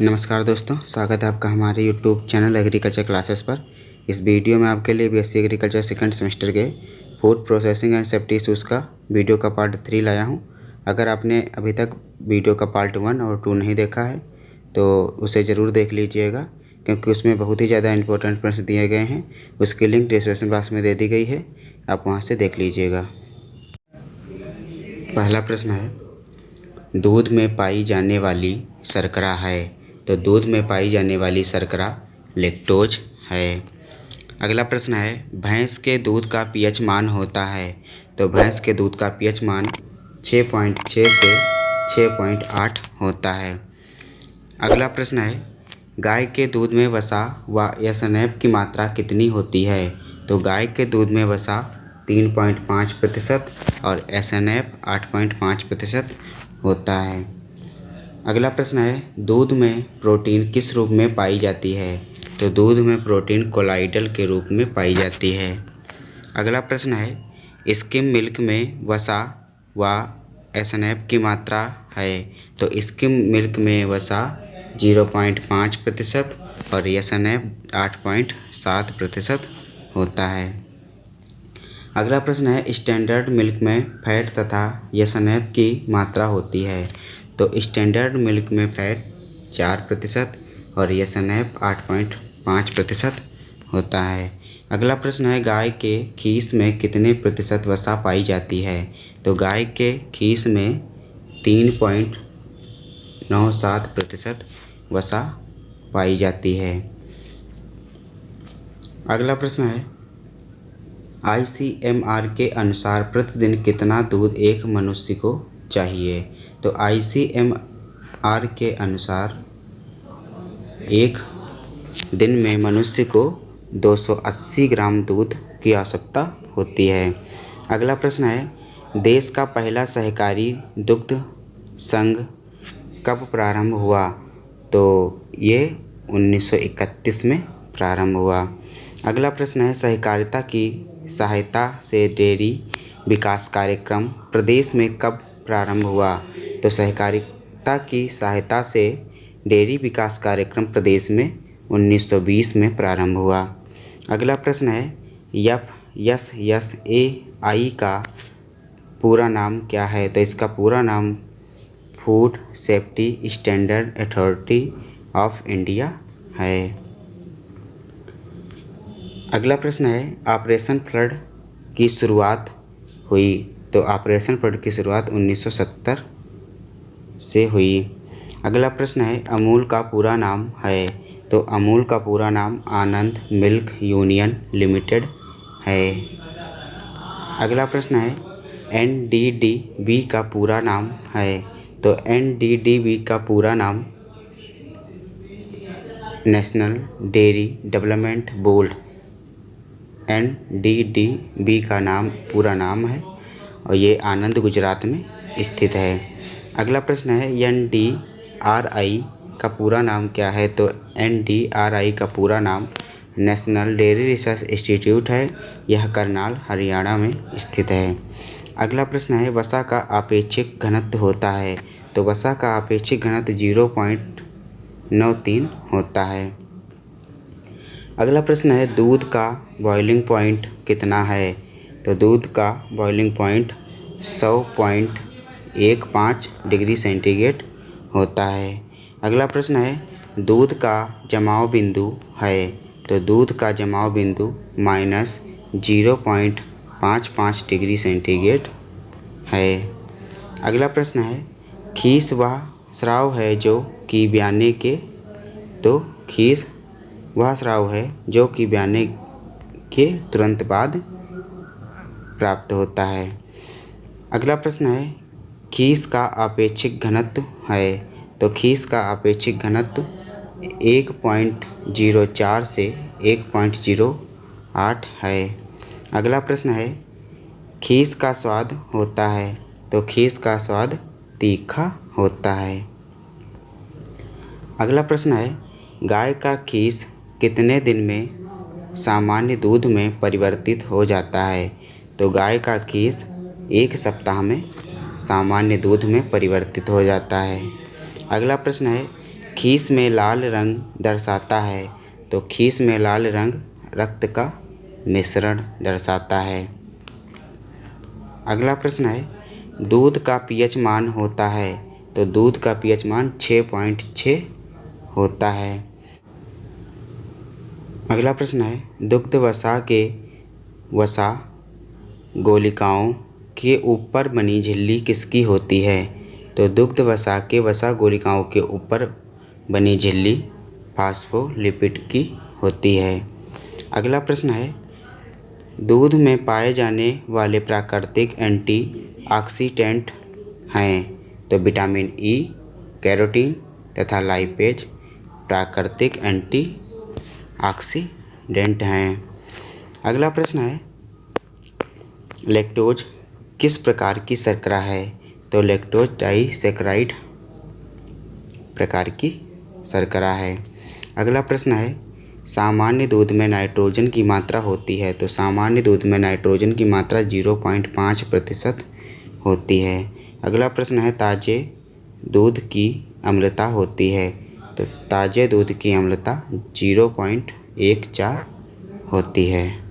नमस्कार दोस्तों, स्वागत है आपका हमारे यूट्यूब चैनल एग्रीकल्चर क्लासेस पर। इस वीडियो में आपके लिए बीएससी एग्रीकल्चर सेकंड सेमेस्टर के food processing and safety issues का वीडियो का पार्ट 3 लाया हूं। अगर आपने अभी तक वीडियो का पार्ट 1 और 2 नहीं देखा है तो उसे ज़रूर देख लीजिएगा, क्योंकि उसमें बहुत ही ज़्यादा इंपॉर्टेंट प्रश्न दिए गए हैं। उसकी लिंक डिस्क्रिप्शन बॉक्स में दे दी गई है, आप वहाँ से देख लीजिएगा। पहला प्रश्न है, दूध में पाई जाने वाली शर्करा है। तो दूध में पाई जाने वाली शर्करा लैक्टोज है। अगला प्रश्न है, भैंस के दूध का पीएच मान होता है। तो भैंस के दूध का पीएच मान 6.6 से 6.8 होता है। अगला प्रश्न है, गाय के दूध में वसा व एसएनएफ की मात्रा कितनी होती है। तो गाय के दूध में वसा 3.5% और एसएनएफ 8.5% होता है। अगला प्रश्न है, दूध में प्रोटीन किस रूप में पाई जाती है। तो दूध में प्रोटीन कोलाइडल के रूप में पाई जाती है। अगला प्रश्न है, स्किम मिल्क में वसा व एसएनएफ की मात्रा है। तो स्किम मिल्क में वसा 0.5% और एसएनएफ 8.7% होता है। अगला प्रश्न है, स्टैंडर्ड मिल्क में फैट तथा एसएनएफ की मात्रा होती है। तो स्टैंडर्ड मिल्क में फैट 4% और एसएनएफ 8.5% होता है। अगला प्रश्न है, गाय के खीस में कितने प्रतिशत वसा पाई जाती है। तो गाय के खीस में 3.97% वसा पाई जाती है। अगला प्रश्न है, ICMR के अनुसार प्रतिदिन कितना दूध एक मनुष्य को चाहिए। तो ICMR के अनुसार एक दिन में मनुष्य को 280 ग्राम दूध की आवश्यकता होती है। अगला प्रश्न है, देश का पहला सहकारी दुग्ध संघ कब प्रारंभ हुआ। तो ये 1931 में प्रारंभ हुआ। अगला प्रश्न है, सहकारिता की सहायता से डेयरी विकास कार्यक्रम प्रदेश में कब प्रारंभ हुआ। तो सहकारिता की सहायता से डेयरी विकास कार्यक्रम प्रदेश में 1920 में प्रारंभ हुआ। अगला प्रश्न है, FSSAI का पूरा नाम क्या है। तो इसका पूरा नाम food safety standard authority of India है। अगला प्रश्न है, ऑपरेशन फ्लड की शुरुआत हुई। तो ऑपरेशन फ्लड की शुरुआत 1970 से हुई। अगला प्रश्न है, अमूल का पूरा नाम है। तो अमूल का पूरा नाम आनंद मिल्क यूनियन लिमिटेड है। अगला प्रश्न है, NDDB का पूरा नाम है। तो NDDB का पूरा नाम national dairy development board NDDB का पूरा नाम है और ये आनंद गुजरात में स्थित है। अगला प्रश्न है, NDRI का पूरा नाम क्या है। तो NDRI का पूरा नाम नेशनल डेयरी रिसर्च इंस्टीट्यूट है। यह करनाल हरियाणा में स्थित है। अगला प्रश्न है, वसा का आपेक्षिक घनत्व होता है। तो वसा का आपेक्षिक घनत्व 0.93 होता है। अगला प्रश्न है, दूध का बॉइलिंग पॉइंट कितना है। तो दूध का बॉइलिंग पॉइंट 100.15 डिग्री सेंटीग्रेड होता है। अगला प्रश्न है, दूध का जमाव बिंदु है। तो दूध का जमाव बिंदु -0.55 डिग्री सेंटीग्रेड है। अगला प्रश्न है, खीस वह स्राव है जो कि ब्याने के। तो खीस वह स्राव है जो कि ब्याने के तुरंत बाद प्राप्त होता है। अगला प्रश्न है, खीस का आपेक्षिक घनत्व है। तो खीस का आपेक्षिक घनत्व 1.04 से 1.08 है। अगला प्रश्न है, खीस का स्वाद होता है। तो खीस का स्वाद तीखा होता है। अगला प्रश्न है, गाय का खीस कितने दिन में सामान्य दूध में परिवर्तित हो जाता है। तो गाय का खीस 1 सप्ताह में सामान्य दूध में परिवर्तित हो जाता है। अगला प्रश्न है, खीस में लाल रंग दर्शाता है, तो खीस में लाल रंग रक्त का मिश्रण दर्शाता है। अगला प्रश्न है दूध का पीएच मान होता है, तो दूध का पीएच मान 6.6 होता है। अगला प्रश्न है दुग्ध वसा गोलिकाओं के ऊपर बनी झिल्ली किसकी होती है, तो दुग्ध वसा गोलिकाओं के ऊपर बनी झिल्ली फास्फोलिपिड की होती है। अगला प्रश्न है दूध में पाए जाने वाले प्राकृतिक एंटीऑक्सीडेंट हैं, तो विटामिन ई, कैरोटीन तथा लाइपेज प्राकृतिक एंटीऑक्सीडेंट हैं। अगला प्रश्न है लैक्टोज किस प्रकार की शर्करा है, तो लैक्टोज डाइसैकेराइड प्रकार की शर्करा है। अगला प्रश्न है सामान्य दूध में नाइट्रोजन की मात्रा होती है, तो सामान्य दूध में नाइट्रोजन की मात्रा 0.5% होती है। अगला प्रश्न है ताज़े दूध की अम्लता होती है, तो ताज़े दूध की अम्लता 0.14 होती है।